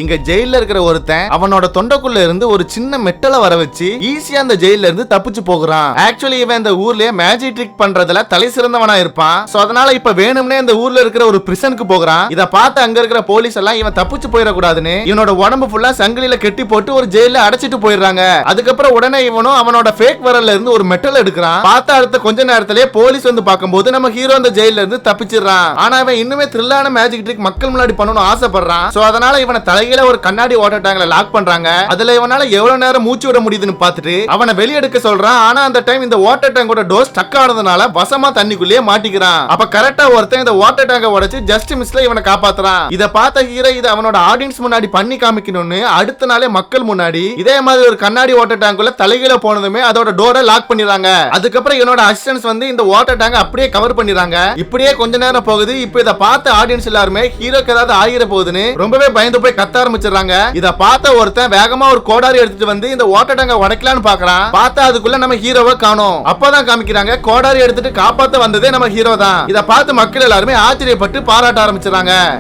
இங்க ஜெயில இருக்கிற ஒருத்தன் அவனோட தொண்டைக்குள்ள இருந்து ஒரு சின்ன மெட்டலை வர வச்சு ஈஸியா அந்த ஜெயில இருந்து தப்பிச்சு போகிறான். ஆக்சுவலி இவன் இந்த ஊர்லயே மேஜிக் ட்ரிக் பண்றதுல தலை சிறந்தவனா இருப்பான். சோ அதனால இப்ப வேணும்னே இந்த ஊர்ல இருக்கிற ஒரு பிரிசனுக்கு போகிறான். இத பார்த்து அங்க இருக்கிற போலீஸ் எல்லாம் இவன் தப்பிச்சு போயிடக்கூடாதுன்னு இவனோட உடம்பு ஃபுல்லா சங்கிலியில கெட்டி போட்டு ஒரு ஜெயில அடைச்சிட்டு போயிடுறாங்க. அதுக்கப்புறம் உடனே இவனும் அவனோட ஃபேக் வரல்ல இருந்து ஒரு மெட்டல் எடுக்கிறான். பார்த்த அடுத்த கொஞ்ச நேரத்திலே போலீஸ் வந்து பார்க்கும்போது நம்ம ஹீரோ அந்த ஜெயில இருந்து தப்பிச்சிடறான். ஆனா இவன் இன்னுமே த்ரில்லான மேஜிக் ட்ரிக் மக்கள் முன்னாடி பண்ணணும்னு ஆசைப்படுறான். சோ அதனால இவனை தலையில ஒரு கண்ணாடி வாட்டர் டேங்க்ல லாக் பண்றாங்க. அதுல இவனால எவ்வளவு நேரம் மூச்சு விட முடியுதுன்னு பார்த்துட்டு அவனை வெளிய எடுக்க சொல்றான். ஆனா அந்த டைம் இந்த வாட்டர் டேங்கோட டோர் ஸ்டக் ஆனதுனால வசமா தண்ணிக்குள்ளேயே மாட்டிக்கிறான். அப்ப கரெக்டா ஒருத்தன் இந்த வாட்டர் டேங்கை உடைச்சு ஜஸ்ட் மிஸ்ல இவனை காப்பாத்துறான். இத பார்த்த ஹீரோ இத அவனோட ஆடியன்ஸ் முன்னாடி பண்ணி காமிக்கணும்னு அடுத்த நாளே மக்கள் முன்னாடி இதே மாதிரி ஒரு கண்ணாடி வாட்டர் டேங்குள்ள தலைகீழ போனதுமே அதோட டோரை லாக் பண்ணிடுறாங்க. அதுக்கப்புறம் என்னோட அசிஸ்டன்ஸ் வந்து இந்த வாட்டர் டேங்கை அப்படியே கவர் பண்ணிடுறாங்க. இப்படியே கொஞ்ச நேரம் போகுது. இப்ப இத பார்த்த ஆடியன்ஸ் எல்லாருமே ஹீரோக்கு ஏதாவது ஆகிர போகுதுன்னு ரொம்பவே பயந்து போய் கத்த ஆரம்பிச்சிடறாங்க. இத பார்த்த ஒருத்தன் வேகமா ஒரு கோடாரி எடுத்துட்டு வந்து இந்த வாட்டர் டேங்கை உடைக்கலான்னு பாக்குறான். பார்த்தா அதுக்குள்ள நம்ம ஹீரோவை காணோம். அப்பதான் காமிக்கிறாங்க கோடாரி எடுத்துட்டு காப்பாத்த வந்ததே நம்ம ஹீரோ தான். இத பார்த்து மக்கள் எல்லாருமே ஆச்சரியப்பட்டு பாராட்ட ஆரம்பிச்சிடறாங்க.